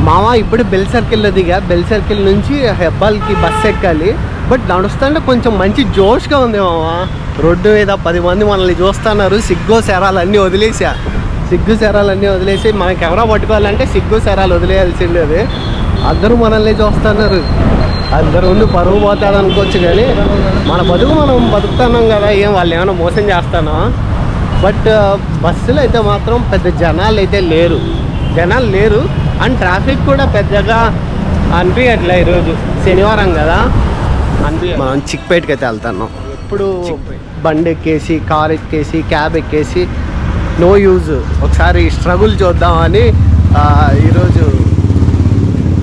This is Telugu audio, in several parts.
మామ ఇప్పుడు బెల్ సర్కిల్లో దిగా. బెల్ సర్కిల్ నుంచి హెబ్బాల్కి బస్ ఎక్కాలి. బట్ నడుస్తుంటే కొంచెం మంచి జోష్గా ఉంది మామ. రోడ్డు మీద 10 మంది మనల్ని చూస్తున్నారు. సిగ్గు శరాలన్నీ వదిలేసి మన కెమెరా పట్టుకోవాలంటే సిగ్గు శరాలు వదిలేయాల్సిండేది. అందరూ మనల్ని చూస్తున్నారు. అందరూ ముందు పరువు పోతాడు అనుకోవచ్చు, కానీ మన బతుకు మనం బతుకుతున్నాం కదా. ఏం వాళ్ళు ఏమైనా మోసం చేస్తానా? బట్ బస్సులు అయితే మాత్రం పెద్ద జనాలు లేరు. అండ్ ట్రాఫిక్ కూడా పెద్దగా అనిపించట్లే. ఈరోజు శనివారం కదా మనం చిక్పేట్కి అయితే వెళ్తున్నాం. ఎప్పుడు బండి ఎక్కేసి, కార్ ఎక్కేసి, క్యాబ్ ఎక్కేసి నో యూజ్. ఒకసారి స్ట్రగుల్ చూద్దామని ఈరోజు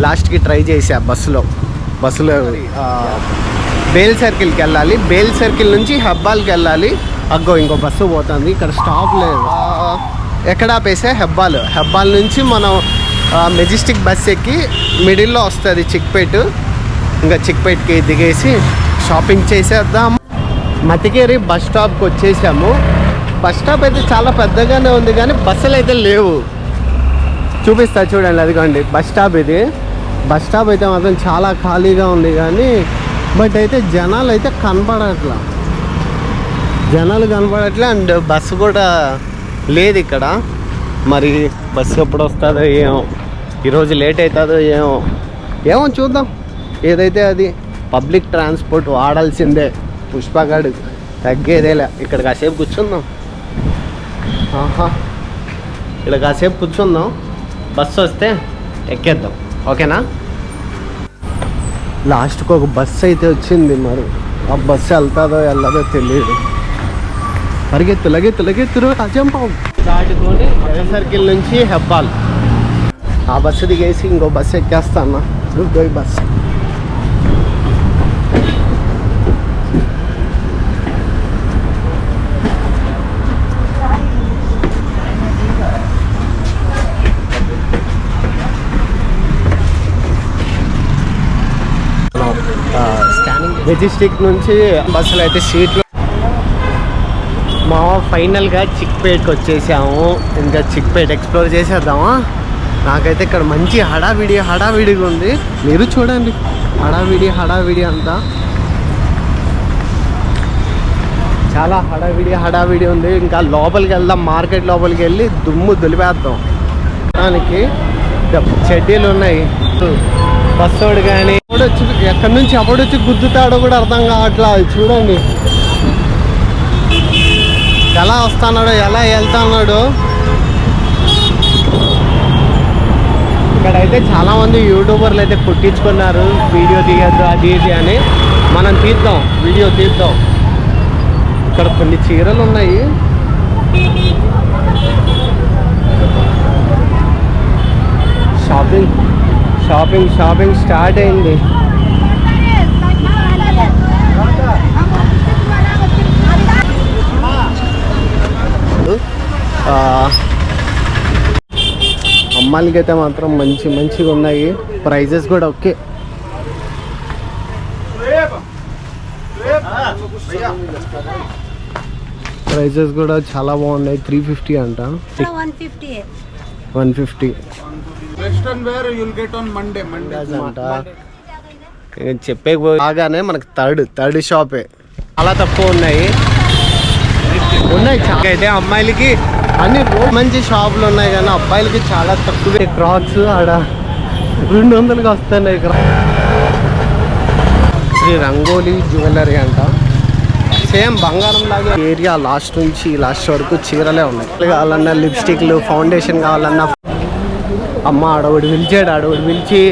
లాస్ట్కి ట్రై చేసా. బస్సులో బేల్ సర్కిల్కి వెళ్ళాలి. బేల్ సర్కిల్ నుంచి హెబ్బాల్కి వెళ్ళాలి. అగ్గో ఇంకో బస్సు పోతుంది. ఇక్కడ స్టాప్ లేదు. ఎక్కడ ఆపేసా? హెబ్బాల్ నుంచి మనం మెజెస్టిక్ బస్ ఎక్కి మిడిల్లో వస్తుంది చిక్పేట్. ఇంకా చిక్పేట్కి దిగేసి షాపింగ్ చేసేద్దాం. మతికేరి బస్ స్టాప్కి వచ్చేసాము. బస్ స్టాప్ అయితే చాలా పెద్దగానే ఉంది, కానీ బస్సులు అయితే లేవు. చూపిస్తా చూడండి, అదిగోండి బస్ స్టాప్. ఇది బస్ స్టాప్ అయితే మాత్రం చాలా ఖాళీగా ఉంది, కానీ బట్ అయితే జనాలు అయితే కనపడట్లా. అండ్ బస్సు కూడా లేదు ఇక్కడ. మరి బస్సు ఎప్పుడు వస్తుందో ఏమో, ఈరోజు లేట్ అవుతుందో ఏమో చూద్దాం. ఏదైతే అది పబ్లిక్ ట్రాన్స్పోర్ట్ వాడాల్సిందే. పుష్పగాడు తగ్గేదేలే. ఇక్కడ కాసేపు కూర్చుందాం. ఇక్కడ కాసేపు కూర్చుందాం. బస్సు వస్తే ఎక్కేద్దాం, ఓకేనా? లాస్ట్కి ఒక బస్సు అయితే వచ్చింది. మరి ఆ బస్సు వెళ్తుందో వెళ్ళదో తెలియదు. లగెత్తురు అజంపాం దాటుకొని సర్కిల్ నుంచి హెబ్బాల్. ఆ బస్సు దిగేసి ఇంకో బస్సు ఎక్కేస్తాను. ఇప్పుడు బస్సు మెజెస్టిక్ నుంచి బస్సులు అయితే సీట్లు. మా ఫైనల్గా చిక్పేట్కి వచ్చేసాము. ఇంకా చిక్పేట్ ఎక్స్ప్లోర్ చేసేద్దామా? నాకైతే ఇక్కడ మంచి హడావిడిగా ఉంది. మీరు చూడండి, హడావిడి అంతా చాలా హడావిడి ఉంది. ఇంకా లోపలికి వెళ్దాం. మార్కెట్ లోపలికి వెళ్ళి దుమ్ము దులిపేద్దాం. దానికి చెడ్డీలు ఉన్నాయి. బస్సోడు కానీ వచ్చి ఎక్కడి నుంచి అప్పుడొచ్చి గుద్దుతాడో కూడా అర్థం కావట్లా. చూడండి ఎలా వస్తున్నాడో, ఎలా వెళ్తున్నాడో. ఇక్కడైతే చాలామంది యూట్యూబర్లు అయితే పుట్టించుకున్నారు వీడియో తీయద్దు అది ఇది అని. మనం వీడియో తీద్దాం. ఇక్కడ కొన్ని చీరలు ఉన్నాయి. షాపింగ్ స్టార్ట్ అయింది. అమ్మాయిలకి అయితే మాత్రం మంచిగా ఉన్నాయి. ప్రైజెస్ కూడా ఓకే. ప్రైజెస్ కూడా చాలా బాగున్నాయి. 350 అంట. 150. Western wear you will get on Monday అంట. చెప్పే బాగానే మనకు థర్డ్ షాపే చాలా తక్కువ ఉన్నాయి. చాలా అయితే అమ్మాయిలకి అన్ని మంచి షాపులు ఉన్నాయి, కానీ అబ్బాయిలకి చాలా తక్కువ. క్రాక్స్ ఆడ 200కి వస్తున్నాయి. శ్రీ రంగోలీ జ్యువెలరీ అంట. సేమ్ బంగారం లాగా ఏరియా లాస్ట్ నుంచి లాస్ట్ వరకు చీరలే ఉన్నాయి. కావాలన్నా లిప్స్టిక్లు, ఫౌండేషన్ కావాలన్నా. అమ్మ ఆడవుడు పిలిచి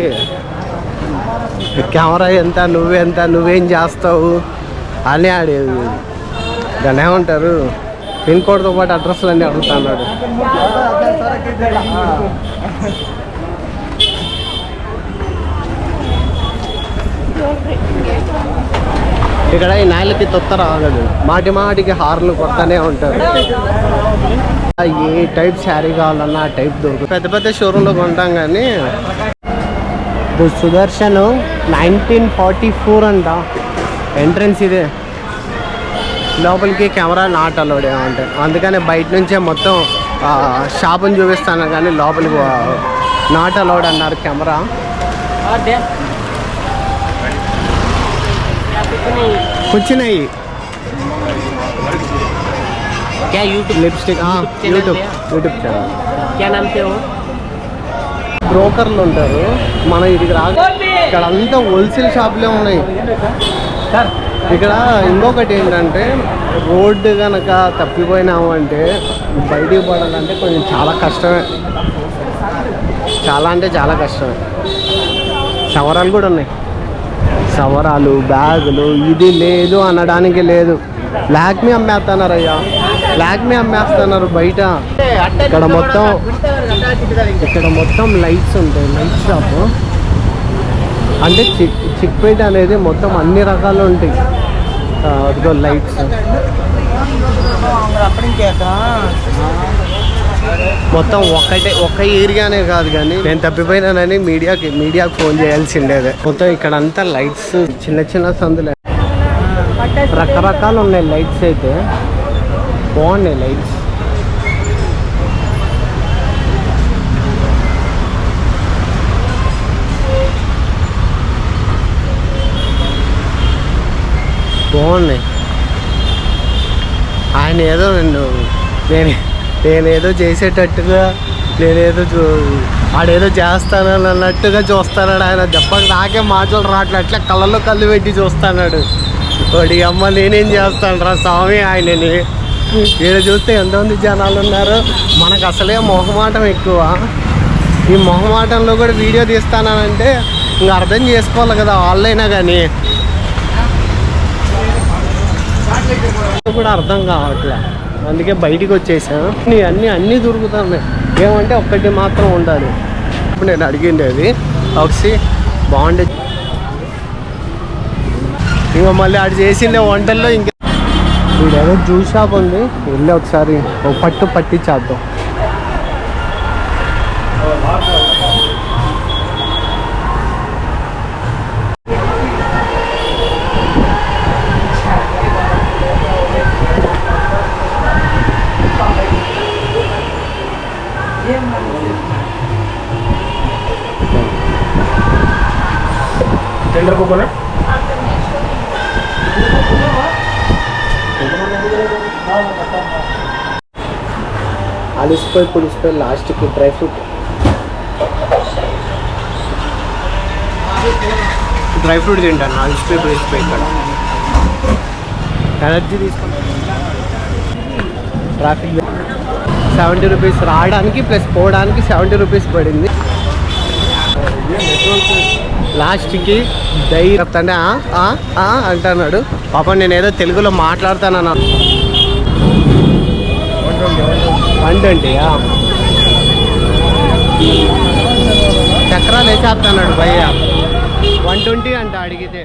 కెమెరా ఎంత, నువ్వేం చేస్తావు అని ఆడేది. దాన్ని ఏమంటారు, పిన్ కోడ్తో పాటు అడ్రస్లు అన్నీ అడుగుతున్నాడు. ఇక్కడ ఈ నాయలకి తొత్త రాగదు. మాటికి హార్లు కొడతానే ఉంటారు. ఏ టైప్ శారీ కావాలన్నా ఆ టైప్ దొరుకుతుంది. పెద్ద షోరూంలో కొంటాం, కానీ సుదర్శన్ 1944 అంట. ఎంట్రన్స్ ఇదే. లోపలికి కెమెరా నాట్ అలౌడ్ ఏమంటే, అందుకనే బయట నుంచే మొత్తం షాపుని చూపిస్తాను, కానీ లోపలికి నాట్ అలౌడ్ అన్నారు కెమెరా. కూర్చున్నాయి क्या यूट्यूब లిప్స్టిక్ యూట్యూబ్ ఛానల్. क्या नाम से हो? బ్రోకర్లు ఉంటారు. మనం ఇదికి రాగా ఇక్కడ అంతా హోల్సేల్ షాపులే ఉన్నాయి. ఇక్కడ ఇంకొకటి ఏంటంటే రోడ్డు కనుక తప్పిపోయినాము అంటే బయటికి పడాలంటే కొంచెం చాలా కష్టమే. చాలా అంటే చాలా కష్టమే. సవరాలు కూడా ఉన్నాయి. సవరాలు, బ్యాగులు, ఇది లేదు అనడానికి లేదు. లాక్మీ అమ్మేస్తున్నారు అయ్యా, లాక్మీ అమ్మేస్తున్నారు బయట. ఇక్కడ మొత్తం లైట్స్ ఉంటాయి. లైట్ షాపు అంటే చిక్పేట అనేది మొత్తం అన్ని రకాలు ఉంటాయి. అదిగో లైట్స్ మొత్తం ఒక్క ఏరియానే కాదు. కానీ నేను తప్పిపోయినానని మీడియాకి ఫోన్ చేయాల్సిండేదే. మొత్తం ఇక్కడ అంతా లైట్స్, చిన్న చిన్న సందులే, రకరకాలు ఉన్నాయి. లైట్స్ అయితే బాగున్నాయి. లైట్స్ బాగున్నాయి. ఆయన ఏదో నేనేదో చేసేటట్టుగా, ఆడేదో చేస్తానని అన్నట్టుగా చూస్తున్నాడు ఆయన. చెప్పక నాకే మాటలు రావట్లే. అట్లా కళ్ళల్లో కళ్ళు పెట్టి చూస్తున్నాడు. వాడి అమ్మ నేనేం చేస్తాను రా స్వామి ఆయనని. వీడు చూస్తే ఎంతమంది జనాలు ఉన్నారు. మనకు అసలే మొహమాటం ఎక్కువ. ఈ మొహమాటంలో కూడా వీడియో తీస్తానంటే ఇంకా అర్థం చేసుకోవాలి కదా వాళ్ళైనా. కానీ కూడా అర్థం కావట్లే. అందుకే బయటికి వచ్చేసాను. అన్నీ దొరుకుతున్నాయి. ఏమంటే ఒక్కటి మాత్రం ఉండాలి. ఇప్పుడు నేను అడిగింది అది ఒకసి బాగుండేది. ఇంకా మళ్ళీ ఆడు చేసిండే వంటల్లో ఇంకా ఏదో జ్యూస్ షాప్ ఉంది. వెళ్ళి ఒకసారి ఒక పట్టించేద్దాం. टेंडर कोकोनट అలిసిపోయి పులిసిపోయి లాస్ట్కి డ్రై ఫ్రూట్ తింటాను. అలిసిపోయి పులిసిపోయి ఇక్కడ ఎనర్జీ తీసుకుంటాను. ట్రాఫిక్ 70 రూపీస్ రావడానికి ప్లస్ పోవడానికి 70 రూపీస్ పడింది. లాస్ట్కి దయ్యి చెప్తానే అంటున్నాడు. పాపం నేను ఏదో తెలుగులో మాట్లాడతానన్నా. 120 చక్రాలు వేసేస్తున్నాడు భయ్య. 120 అంట అడిగితే.